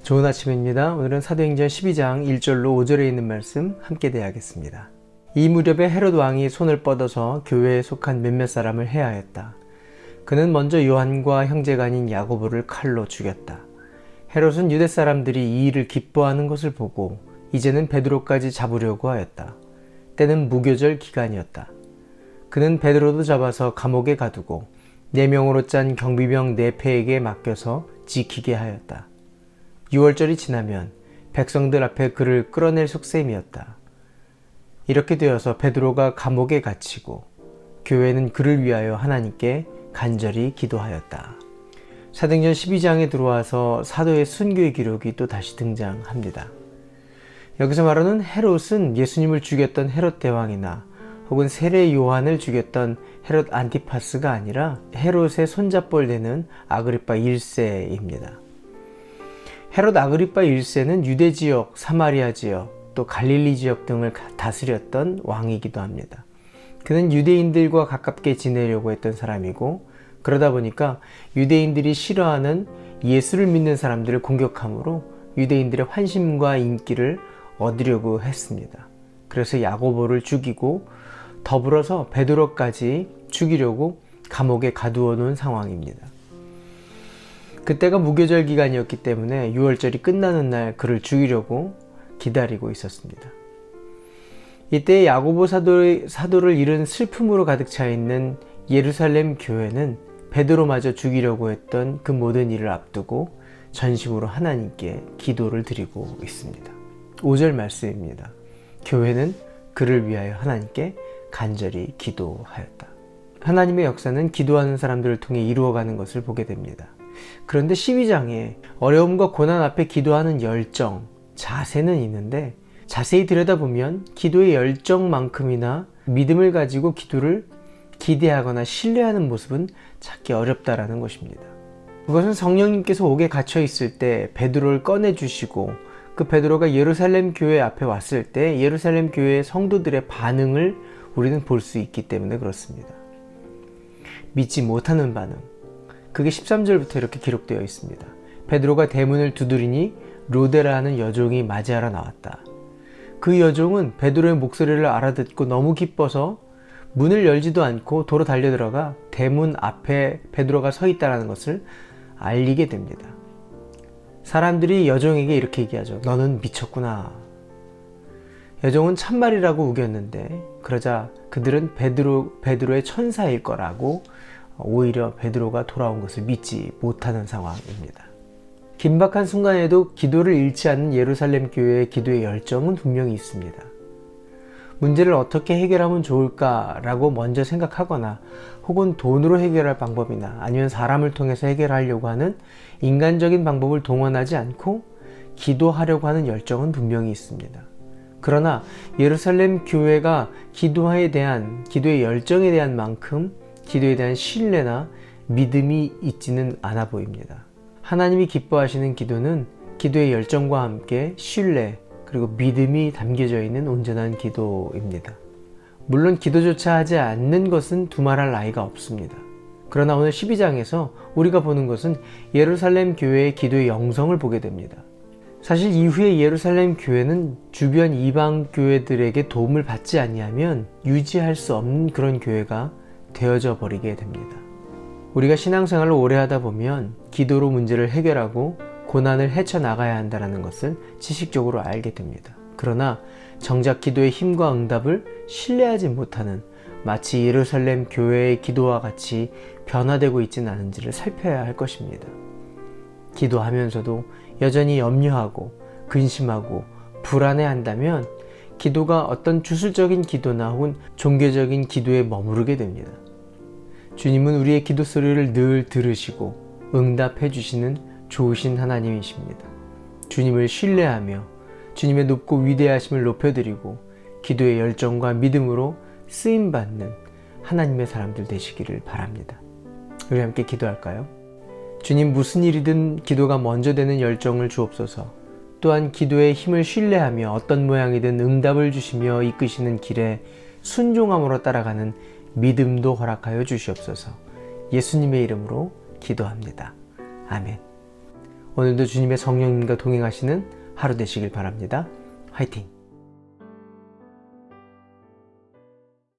좋은 아침입니다. 오늘은 사도행전 12장 1절로 5절에 있는 말씀 함께 대하겠습니다. 이 무렵에 헤롯 왕이 손을 뻗어서 교회에 속한 몇몇 사람을 해하였다. 그는 먼저 요한과 형제가 아닌 야고보를 칼로 죽였다. 헤롯은 유대 사람들이 이 일을 기뻐하는 것을 보고 이제는 베드로까지 잡으려고 하였다. 때는 무교절 기간이었다. 그는 베드로도 잡아서 감옥에 가두고 4명으로 짠 경비병 4패에게 맡겨서 지키게 하였다. 6월절이 지나면 백성들 앞에 그를 끌어낼 속셈이었다. 이렇게 되어서 베드로가 감옥에 갇히고 교회는 그를 위하여 하나님께 간절히 기도하였다. 사도행전 12장에 들어와서 사도의 순교의 기록이 또 다시 등장합니다. 여기서 말하는 헤롯은 예수님을 죽였던 헤롯 대왕이나 혹은 세례 요한을 죽였던 헤롯 안티파스가 아니라 헤롯의 손잡벌 되는 아그리파 1세입니다. 헤롯 아그리파 1세는 유대 지역, 사마리아 지역, 또 갈릴리 지역 등을 다스렸던 왕이기도 합니다. 그는 유대인들과 가깝게 지내려고 했던 사람이고, 그러다 보니까 유대인들이 싫어하는 예수를 믿는 사람들을 공격함으로 유대인들의 환심과 인기를 얻으려고 했습니다. 그래서 야고보를 죽이고 더불어서 베드로까지 죽이려고 감옥에 가두어 놓은 상황입니다. 그때가 무교절 기간이었기 때문에 6월절이 끝나는 날 그를 죽이려고 기다리고 있었습니다. 이때 야고보 사도를 잃은 슬픔으로 가득 차 있는 예루살렘 교회는 베드로마저 죽이려고 했던 그 모든 일을 앞두고 전심으로 하나님께 기도를 드리고 있습니다. 5절 말씀입니다. 교회는 그를 위하여 하나님께 간절히 기도하였다. 하나님의 역사는 기도하는 사람들을 통해 이루어가는 것을 보게 됩니다. 그런데 12장에 어려움과 고난 앞에 기도하는 열정, 자세는 있는데 자세히 들여다보면 기도의 열정만큼이나 믿음을 가지고 기도를 기대하거나 신뢰하는 모습은 찾기 어렵다라는 것입니다. 그것은 성령님께서 옥에 갇혀 있을 때 베드로를 꺼내주시고 그 베드로가 예루살렘 교회 앞에 왔을 때 예루살렘 교회의 성도들의 반응을 우리는 볼 수 있기 때문에 그렇습니다. 믿지 못하는 반응. 그게 13절부터 이렇게 기록되어 있습니다. 베드로가 대문을 두드리니 로데라 하는 여종이 맞이하러 나왔다. 그 여종은 베드로의 목소리를 알아듣고 너무 기뻐서 문을 열지도 않고 도로 달려들어가 대문 앞에 베드로가 서 있다는 것을 알리게 됩니다. 사람들이 여종에게 이렇게 얘기하죠. 너는 미쳤구나. 여종은 참말이라고 우겼는데 그러자 그들은 베드로의 천사일 거라고 오히려 베드로가 돌아온 것을 믿지 못하는 상황입니다. 긴박한 순간에도 기도를 잃지 않는 예루살렘 교회의 기도의 열정은 분명히 있습니다. 문제를 어떻게 해결하면 좋을까라고 먼저 생각하거나 혹은 돈으로 해결할 방법이나 아니면 사람을 통해서 해결하려고 하는 인간적인 방법을 동원하지 않고 기도하려고 하는 열정은 분명히 있습니다. 그러나 예루살렘 교회가 기도의 열정에 대한 만큼 기도에 대한 신뢰나 믿음이 있지는 않아 보입니다. 하나님이 기뻐하시는 기도는 기도의 열정과 함께 신뢰 그리고 믿음이 담겨져 있는 온전한 기도입니다. 물론 기도조차 하지 않는 것은 두말할 나위가 없습니다. 그러나 오늘 12장에서 우리가 보는 것은 예루살렘 교회의 기도의 영성을 보게 됩니다. 사실 이후에 예루살렘 교회는 주변 이방 교회들에게 도움을 받지 아니하면 유지할 수 없는 그런 교회가 되어져 버리게 됩니다. 우리가 신앙생활을 오래 하다 보면 기도로 문제를 해결하고 고난을 헤쳐나가야 한다는 것을 지식적으로 알게 됩니다. 그러나 정작 기도의 힘과 응답을 신뢰하지 못하는 마치 예루살렘 교회의 기도와 같이 변화되고 있지는 않은지를 살펴야 할 것입니다. 기도하면서도 여전히 염려하고 근심하고 불안해한다면 기도가 어떤 주술적인 기도나 혹은 종교적인 기도에 머무르게 됩니다. 주님은 우리의 기도 소리를 늘 들으시고 응답해 주시는 좋으신 하나님이십니다. 주님을 신뢰하며 주님의 높고 위대하심을 높여드리고 기도의 열정과 믿음으로 쓰임받는 하나님의 사람들 되시기를 바랍니다. 우리 함께 기도할까요? 주님, 무슨 일이든 기도가 먼저 되는 열정을 주옵소서. 또한 기도의 힘을 신뢰하며 어떤 모양이든 응답을 주시며 이끄시는 길에 순종함으로 따라가는 믿음도 허락하여 주시옵소서. 예수님의 이름으로 기도합니다. 아멘. 오늘도 주님의 성령님과 동행하시는 하루 되시길 바랍니다. 화이팅!